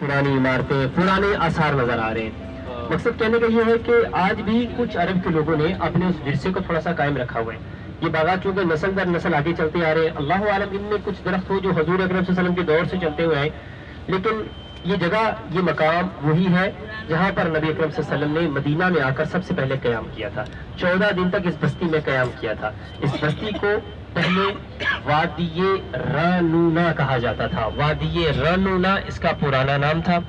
پرانی عمارتیں، پرانے آثار نظر آ رہے ہیں۔ مقصد کہنے کا یہ ہے کہ آج بھی کچھ عرب کے لوگوں نے اپنے اس ورثے کو تھوڑا سا قائم رکھا ہوا ہے۔ یہ باغات چونکہ نسل در نسل آگے چلتے آ رہے ہیں، اللہ عالم ان میں کچھ درخت ہو جو حضور اکرم صلی اللہ علیہ وسلم کے دور سے چلتے ہوئے ہیں، لیکن یہ جگہ، یہ مقام وہی ہے جہاں پر نبی اکرم صلی اللہ علیہ وسلم نے مدینہ میں آ کر سب سے پہلے قیام کیا تھا۔ 14 دن تک اس بستی میں قیام کیا تھا۔ اس بستی کو پہلے وادی رنونا کہا جاتا تھا۔ وادی رنونا اس کا پرانا نام تھا۔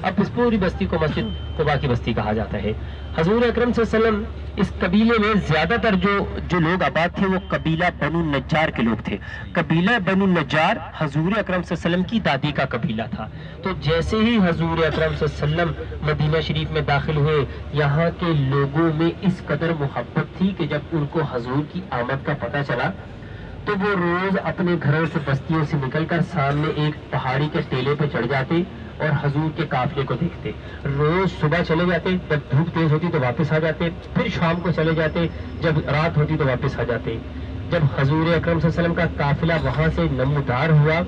اب اس پوری بستی کو مسجد قباء کی بستی کہا جاتا ہے۔ حضور اکرم صلی اللہ علیہ وسلم اس قبیلے میں زیادہ تر جو لوگ آباد تھے وہ قبیلہ بنو النجار کے لوگ تھے۔ قبیلہ بنو النجار حضور اکرم صلی اللہ علیہ وسلم کی دادی کا قبیلہ تھا۔ تو جیسے ہی حضور اکرم صلی اللہ علیہ وسلم مدینہ شریف میں داخل ہوئے، یہاں کے لوگوں میں اس قدر محبت تھی کہ جب ان کو حضور کی آمد کا پتہ چلا تو وہ روز اپنے گھروں سے، بستیوں سے نکل کر سامنے ایک پہاڑی کے ٹیلے پہ چڑھ جاتے اور حضور کے قافلے کو دیکھتے۔ روز صبح چلے جاتے، جب دھوپ تیز ہوتی تو واپس آ جاتے، پھر شام کو چلے جاتے، جب رات ہوتی تو واپس آ جاتے۔ جب حضور اکرم صلی اللہ علیہ وسلم کا قافلہ وہاں سے نمودار ہوا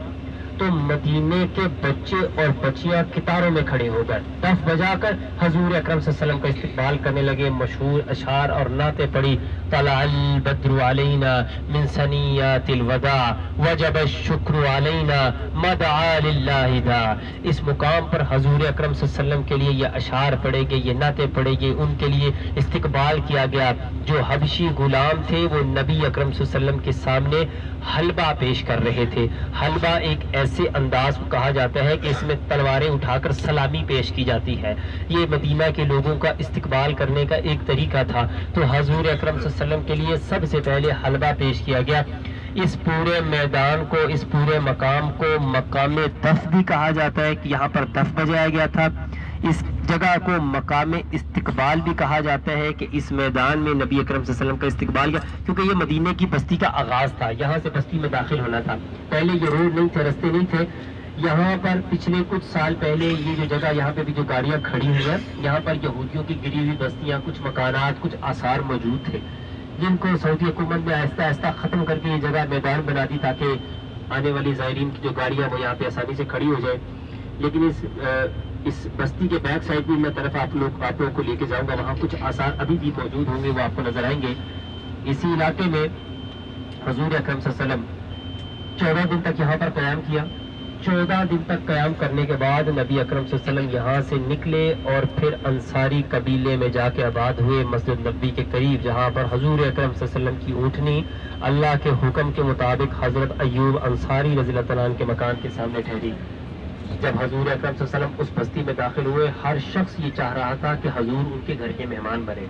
تو مدینے کے بچے اور بچیاں قطاروں میں کھڑے ہو گئے، دف بجا کر حضور اکرم صلی اللہ علیہ وسلم کا استقبال کرنے لگے۔ مشہور اشعار اور نعتیں پڑھی، طلع البدر علینا من ثنیات الوداع وجب الشکر علینا مدعا للہ دا۔ اس مقام پر حضور اکرم صلی اللہ علیہ وسلم کے لیے یہ اشعار پڑھے گئے، یہ نعتیں پڑھے گئے، ان کے لیے استقبال کیا گیا۔ جو حبشی غلام تھے وہ نبی اکرم صلی اللہ علیہ وسلم کے سامنے حلبہ پیش کر رہے تھے۔ حلبہ ایک ایسے انداز کو کہا جاتا ہے کہ اس میں تلواریں اٹھا کر سلامی پیش کی جاتی ہے۔ یہ مدینہ کے لوگوں کا استقبال کرنے کا ایک طریقہ تھا۔ تو حضور اکرم صلی اللہ علیہ وسلم کے لیے سب سے پہلے حلبہ پیش کیا گیا۔ اس پورے میدان کو، اس پورے مقام کو مقام دف بھی کہا جاتا ہے کہ یہاں پر دف بجایا گیا تھا۔ اس جگہ کو مقام استقبال بھی کہا جاتا ہے کہ اس میدان میں نبی اکرم صلی اللہ علیہ وسلم کا استقبال کیا، کیونکہ یہ مدینے کی بستی کا آغاز تھا، یہاں سے بستی میں داخل ہونا تھا۔ پہلے یہ روڈ نہیں تھے، رستے نہیں تھے۔ یہاں پر پچھلے کچھ سال پہلے یہ جو جگہ، یہاں پہ بھی جو گاڑیاں کھڑی ہوئی ہیں، یہاں پر یہودیوں کی گری ہوئی بستیاں، کچھ مکانات، کچھ آثار موجود تھے جن کو سعودی حکومت نے آہستہ آہستہ ختم کر کے یہ جگہ میدان بنا دی تاکہ آنے والی زائرین کی جو گاڑیاں وہ یہاں پہ آسانی سے کھڑی ہو جائے۔ لیکن اس بستی کے بیک سائڈ بھی میں طرف آپ لوگوں کو لے کے جاؤں گا، وہاں کچھ آثار ابھی بھی موجود ہوں گے، وہ آپ کو نظر آئیں گے۔ اسی علاقے میں حضور اکرم صلی اللہ علیہ وسلم 14 دن تک یہاں پر قیام کیا۔ 14 دن تک قیام کرنے کے بعد نبی اکرم صلی اللہ علیہ وسلم یہاں سے نکلے اور پھر انصاری قبیلے میں جا کے آباد ہوئے، مسجد نبوی کے قریب، جہاں پر حضور اکرم صلی اللہ علیہ وسلم کی اونٹنی اللہ کے حکم کے مطابق حضرت ایوب انصاری رضی اللہ تعالیٰ عنہ کے مکان کے سامنے ٹھہری۔ جب حضور اکرم صلی اللہ علیہ وسلم اس بستی میں داخل ہوئے، ہر شخص یہ چاہ رہا تھا کہ حضور ان کے گھر کے مہمان بنے۔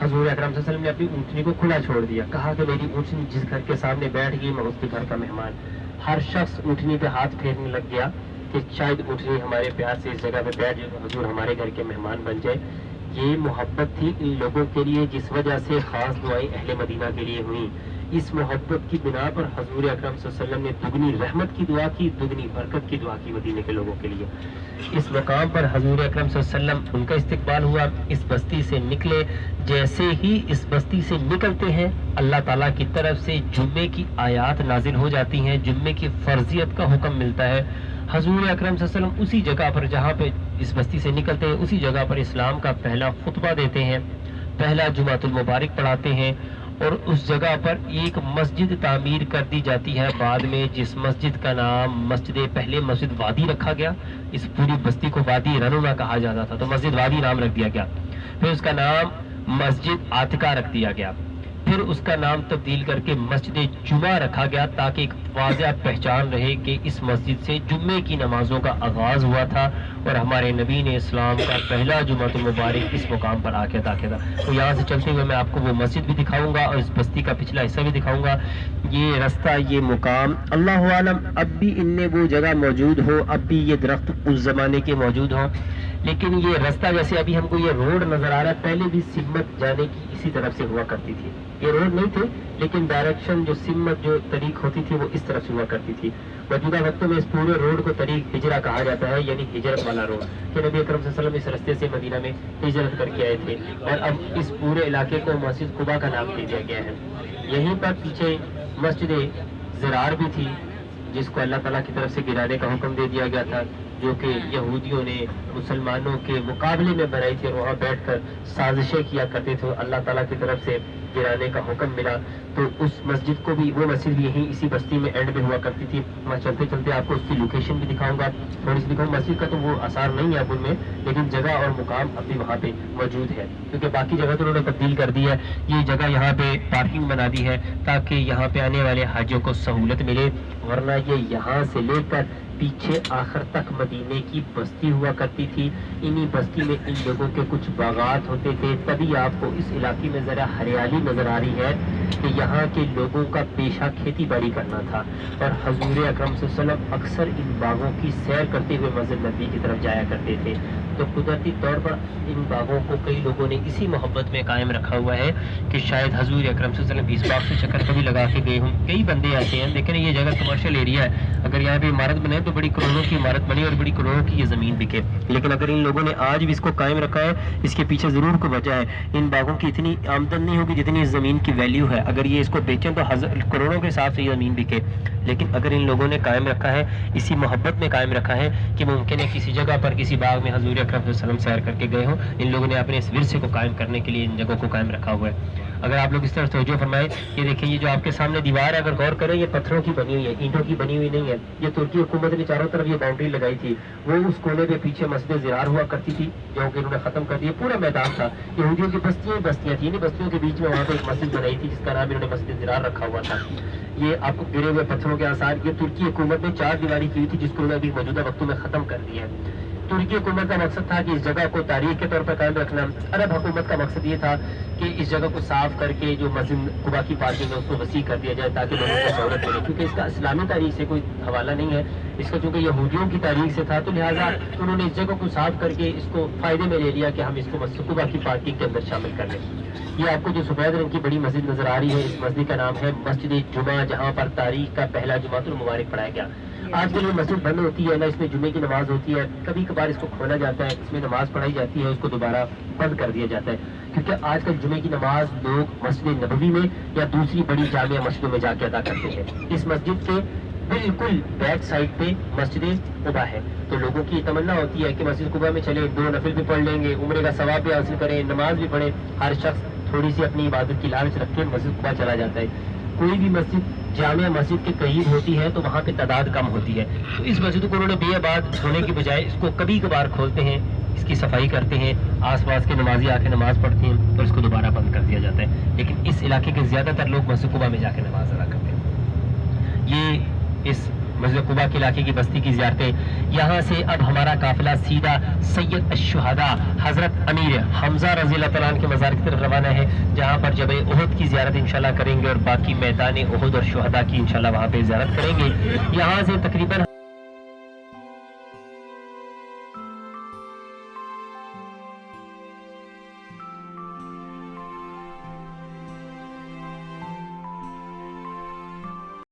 حضور اکرم صلی اللہ علیہ وسلم نے اپنی اونٹنی کو کھلا چھوڑ دیا، کہا کہ میری اونٹنی جس گھر کے سامنے بیٹھ گئی میں اس کے گھر کا مہمان۔ ہر شخص اونٹنی پہ ہاتھ پھیرنے لگ گیا کہ شاید اونٹنی ہمارے پیار سے اس جگہ پہ بیٹھ جائے، حضور ہمارے گھر کے مہمان بن جائے۔ یہ محبت تھی ان لوگوں کے لیے جس وجہ سے خاص دعائیں اہل مدینہ کے لیے ہوئیں۔ اس محبت کی بنا پر حضور اکرم صلی اللہ علیہ وسلم نے دگنی رحمت کی دعا کی، دگنی برکت کی دعا کی مدینے کے لوگوں کے لیے۔ اس مقام پر حضور اکرم صلی اللہ علیہ وسلم ان کا استقبال ہوا، اس بستی سے نکلے۔ جیسے ہی اس بستی سے نکلتے ہیں اللہ تعالیٰ کی طرف سے جمعے کی آیات نازل ہو جاتی ہیں، جمعے کی فرضیت کا حکم ملتا ہے۔ حضور اکرم صلی اللہ علیہ وسلم اسی جگہ پر جہاں پہ اس بستی سے نکلتے ہیں، اسی جگہ پر اسلام کا پہلا خطبہ دیتے ہیں، پہلا جمعۃ المبارک پڑھاتے ہیں، اور اس جگہ پر ایک مسجد تعمیر کر دی جاتی ہے بعد میں، جس مسجد کا نام پہلے مسجد وادی رکھا گیا۔ اس پوری بستی کو وادی رنونا کہا جاتا تھا، تو مسجد وادی نام رکھ دیا گیا۔ پھر اس کا نام مسجد عاتقہ رکھ دیا گیا، پھر اس کا نام تبدیل کر کے مسجد جمعہ رکھا گیا تاکہ ایک واضح پہچان رہے کہ اس مسجد سے جمعے کی نمازوں کا آغاز ہوا تھا اور ہمارے نبی نے اسلام کا پہلا جمعۃ المبارک اس مقام پر آ کے ادا کیا تھا۔ تو یہاں سے چلتے ہوئے میں آپ کو وہ مسجد بھی دکھاؤں گا اور اس بستی کا پچھلا حصہ بھی دکھاؤں گا۔ یہ رستہ، یہ مقام، اللہ عالم اب بھی ان میں وہ جگہ موجود ہو، اب بھی یہ درخت اس زمانے کے موجود ہوں، لیکن یہ رستہ جیسے ابھی ہم کو یہ روڈ نظر آ رہا ہے، پہلے بھی سمت جانے کی اسی طرف سے ہوا کرتی تھی۔ یہ روڈ نہیں تھے لیکن ڈائریکشن جو سمت جو طریق ہوتی تھی وہ اس طرف سے ہوا کرتی تھی۔ موجودہ وقتوں میں اس پورے روڈ کو طریق ہجرہ کہا جاتا ہے، یعنی ہجرت والا روڈ، کہ نبی اکرم صلی اللہ علیہ وسلم اس رستے سے مدینہ میں ہجرت کر کے آئے تھے، اور اب اس پورے علاقے کو مسجد قباء کا نام دے دیا گیا ہے۔ یہیں پر پیچھے مسجد زرار بھی تھی جس کو اللہ تعالیٰ کی طرف سے گرانے کا حکم دے دیا گیا تھا۔ جو کہ یہودیوں نے مسلمانوں کے مقابلے میں بنائی تھی اور وہاں بیٹھ کر سازشیں کیا کرتے تھے، اللہ تعالیٰ کی طرف سے گرانے کا حکم ملا، تو اس مسجد کو بھی، وہ مسجد بھی یہیں اسی بستی میں اینڈ میں ہوا کرتی تھی. میں چلتے چلتے آپ کو اس کی لوکیشن بھی دکھاؤں گا، تھوڑی سی دکھاؤں. مسجد کا تو وہ آثار نہیں ہے اب ان میں، لیکن جگہ اور مقام اب بھی وہاں پہ موجود ہے، کیونکہ باقی جگہ تو انہوں نے تبدیل کر دی ہے. یہ جگہ یہاں پہ پارکنگ بنا دی ہے تاکہ یہاں پہ آنے والے حاجیوں کو سہولت ملے، ورنہ یہ یہاں سے لے کر پیچھے آخر تک مدینے کی بستی ہوا کرتی تھی. انہی بستی میں ان لوگوں کے کچھ باغات ہوتے تھے، تبھی آپ کو اس علاقے میں ذرا ہریالی نظر آ رہی ہے کہ یہاں کے لوگوں کا پیشہ کھیتی باڑی کرنا تھا، اور حضور اکرم صلی اللہ علیہ وسلم اکثر ان باغوں کی سیر کرتے ہوئے مسجد نبوی کی طرف جایا کرتے تھے. تو قدرتی طور پر ان باغوں کو کئی لوگوں نے اسی محبت میں قائم رکھا ہوا ہے کہ شاید حضور اکرم صلی اللہ علیہ وسلم اس باغ سے چکر کبھی لگا کے گئے ہوں. کئی بندے ایسے ہیں، لیکن یہ جگہ کمرشل ایریا ہے، اگر یہاں پہ عمارت بنے تو بڑی کروڑوں کی عمارت بنے اور بڑی کروڑوں کی یہ زمین بکے، لیکن اگر ان لوگوں نے آج بھی اس کو قائم رکھا ہے، اس کے پیچھے ضرور کوئی وجہ ہے. ان باغوں کی اتنی آمدن نہیں ہوگی جتنی اس زمین کی ویلیو ہے، اگر یہ اس کو بیچیں تو کروڑوں کے حساب سے یہ زمین بکے، لیکن اگر ان لوگوں نے قائم رکھا ہے، اسی محبت میں قائم رکھا ہے کہ ممکن ہے کسی جگہ پر کسی باغ میں حضور اکرم صلی اللہ علیہ وسلم سیر کر کے گئے ہوں، ان لوگوں نے اپنے اس ورثے کو قائم کرنے کے لیے ان جگہوں کو قائم رکھا ہوا ہے. اگر آپ لوگ اس طرح توجہ فرمائیں، یہ دیکھیں یہ جو آپ کے سامنے دیوار ہے، اگر غور کریں یہ پتھروں کی بنی ہوئی ہے، اینٹوں کی بنی ہوئی نہیں ہے. یہ ترکی حکومت نے چاروں طرف یہ باؤنڈری لگائی تھی، وہ اس کونے پہ پیچھے مسجد زرار ہوا کرتی تھی جو کہ انہوں نے ختم کر دیا. پورا میدان تھا، یہودیوں کی بستیاں بستیاں تھیں، بستیوں کے بیچ میں وہاں پہ ایک مسجد بنائی تھی جس کا نام انہوں نے مسجد زرار رکھا ہوا تھا. یہ آپ کو گرے ہوئے پتھروں کے آثار، یہ ترکی حکومت نے چار دیواری کی تھی جس کو انہوں نے ابھی موجودہ وقتوں میں ختم کر دیا ہے. ترکی حکومت کا مقصد تھا کہ اس جگہ کو تاریخ کے طور پر قائم رکھنا. عرب حکومت کا مقصد یہ تھا کہ اس جگہ کو صاف کر کے جو مسجد قباء کی پارکنگ ہے اس کو وسیع کر دیا جائے تاکہ لوگوں کو سہولت ملے، کیونکہ اس کا اسلامی تاریخ سے کوئی حوالہ نہیں ہے، اس کا چونکہ یہودیوں کی تاریخ سے تھا، تو لہٰذا انہوں نے اس جگہ کو صاف کر کے اس کو فائدے میں لے لیا کہ ہم اس کو مسجد قباء کی پارکنگ کے اندر شامل کر لیں. یہ آپ کو جو سفید رنگ کی بڑی مسجد نظر آ رہی ہے، اس مسجد کا نام ہے مسجد جمعہ، جہاں پر تاریخ کا پہلا جمعۃ المبارک پڑھایا گیا. آج کل یہ مسجد بند ہوتی ہے نا، اس میں جمعے کی نماز ہوتی ہے، کبھی کبھار اس کو کھولا جاتا ہے، اس میں نماز پڑھائی جاتی ہے، اس کو دوبارہ بند کر دیا جاتا ہے، کیونکہ آج کل جمعے کی نماز لوگ مسجد نبوی میں یا دوسری بڑی جامع مسجدوں میں جا کے ادا کرتے ہیں. اس مسجد کے بالکل بیک سائڈ پہ مسجد قباء ہے، تو لوگوں کی تمنا ہوتی ہے کہ مسجد قباء میں چلے، دو نفل بھی پڑھ لیں گے، عمرے کا ثواب بھی حاصل کریں، نماز بھی پڑھیں. ہر شخص تھوڑی سی اپنی عبادت کی لالچ رکھ کے مسجد قباء چلا جاتا ہے. کوئی بھی مسجد جامع مسجد کے قریب ہوتی ہے تو وہاں پہ تعداد کم ہوتی ہے، تو اس مسجد کو انہوں نے بے آباد ہونے کی بجائے اس کو کبھی کبھار کھولتے ہیں، اس کی صفائی کرتے ہیں، آس پاس کے نمازی آ کے نماز پڑھتے ہیں اور اس کو دوبارہ بند کر دیا جاتا ہے. لیکن اس علاقے کے زیادہ تر لوگ مسجد قباء میں جا کے نماز ادا کرتے ہیں. یہ اس مسجد قباء کے علاقے کی بستی کی زیارتیں. یہاں سے اب ہمارا قافلہ سیدھا سید الشہداء حضرت امیر حمزہ رضی اللہ تعالیٰ عنہ کے مزار کی طرف روانہ ہے، جہاں پر جبل احد کی زیارت انشاءاللہ کریں گے اور باقی میدان احد اور شہداء کی انشاءاللہ وہاں پہ زیارت کریں گے. یہاں سے تقریباً